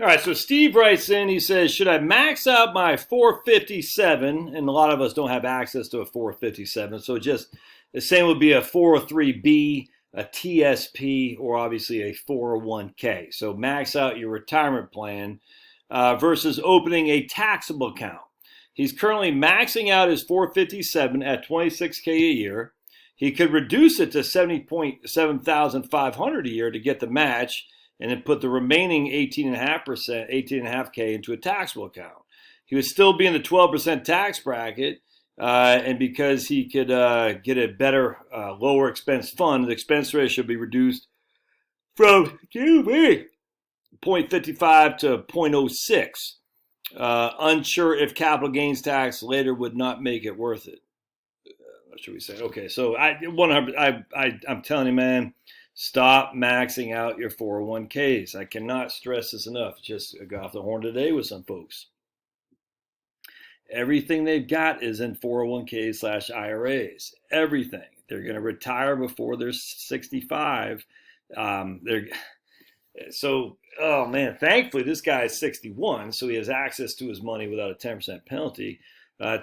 All right, so Steve writes in, he says, should I max out my 457? And a lot of us don't have access to a 457. So just the same would be a 403B, a TSP, or obviously a 401k. So max out your retirement plan versus opening a taxable account. He's currently maxing out his 457 at 26K a year. He could reduce it to 70.7,500 a year to get the match, and then put the remaining 18.5%, 18.5K into a taxable account. He would still be in the 12% tax bracket, and because he could get a better, lower expense fund, the expense rate should be reduced from 0.55 to 0.06. Unsure if capital gains tax later would not make it worth it. What should we say? Okay, so I'm telling you, man, stop maxing out your 401ks. I cannot stress this enough. Just got off the horn today with some folks. Everything they've got is in 401ks / IRAs. Everything. They're going to retire before they're 65. Oh man, thankfully this guy is 61, so he has access to his money without a 10% penalty.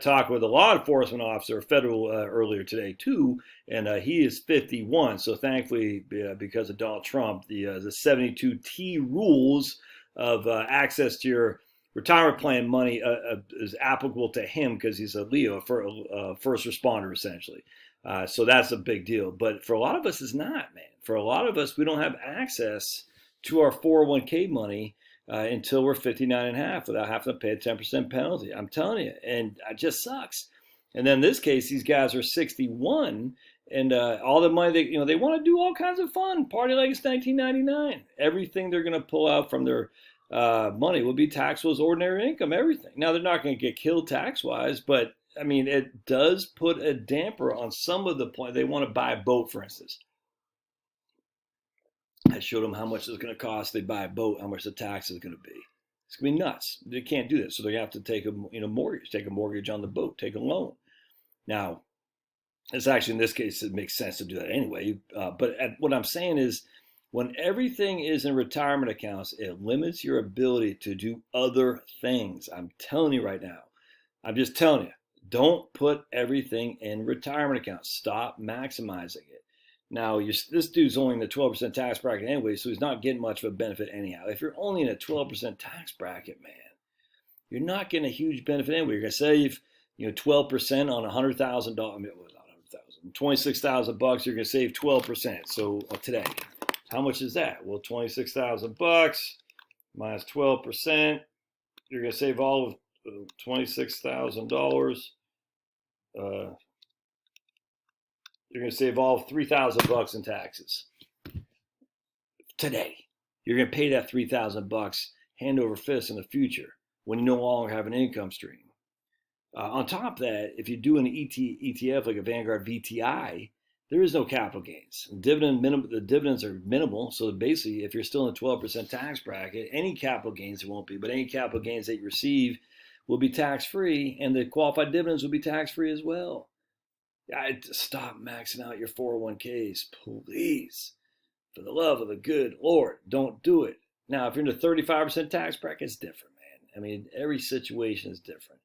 Talked with a law enforcement officer, federal, earlier today too, and he is 51. So thankfully, because of Donald Trump, the 72T rules of access to your retirement plan money is applicable to him because he's a Leo, first responder essentially. So that's a big deal. But for a lot of us, it's not, man. For a lot of us, we don't have access to our 401k money until we're 59 and a half without having to pay a 10% penalty. I'm telling you, and it just sucks. And then in this case, these guys are 61, and all the money they want to do all kinds of fun, party like it's 1999. Everything they're going to pull out from their money will be taxable as ordinary income. Everything. Now they're not going to get killed tax-wise, but I mean it does put a damper on some of the point. They want to buy a boat, for instance. I showed them how much it's going to cost. They buy a boat, how much the tax is going to be. It's going to be nuts. They can't do this, so they have to take a mortgage, take a mortgage on the boat, take a loan. Now, it's actually in this case it makes sense to do that anyway. But what I'm saying is, when everything is in retirement accounts, it limits your ability to do other things. I'm telling you right now. I'm just telling you. Don't put everything in retirement accounts. Stop maximizing it. Now, this dude's only in the 12% tax bracket anyway, so he's not getting much of a benefit anyhow. If you're only in a 12% tax bracket, man, you're not getting a huge benefit anyway. You're going to save, 12% on $100,000. I mean, not $100,000, $26,000. You're going to save 12%. So today, how much is that? Well, $26,000 minus 12%. You're going to save all of $26,000. You're going to save all $3,000 in taxes today. You're going to pay that $3,000 hand over fist in the future when you no longer have an income stream. On top of that, if you do an ETF like a Vanguard VTI, there is no capital gains. The dividends are minimal, so basically, if you're still in the 12% tax bracket, any capital gains there won't be, but any capital gains that you receive will be tax-free, and the qualified dividends will be tax-free as well. Stop maxing out your 401ks, please. For the love of the good Lord, don't do it. Now, if you're in a 35% tax bracket, it's different, man. I mean, every situation is different.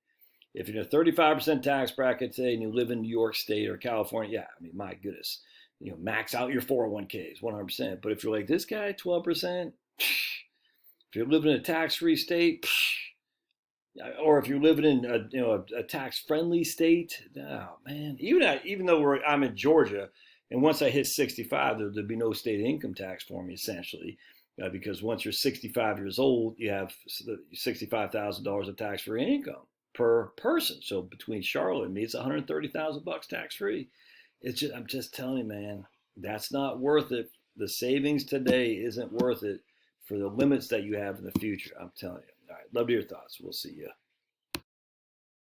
If you're in a 35% tax bracket today and you live in New York State or California, yeah, I mean, my goodness, max out your 401ks 100%. But if you're like this guy, 12%, if you're living in a tax-free state, or if you're living in a tax-friendly state, oh man, even though I'm in Georgia, and once I hit 65, there'd be no state income tax for me essentially, because once you're 65 years old, you have $65,000 of tax-free income per person. So between Charlotte and me, it's $130,000 tax-free. I'm just telling you, man, that's not worth it. The savings today isn't worth it for the limits that you have in the future. I'm telling you. All right, love to hear your thoughts. We'll see you.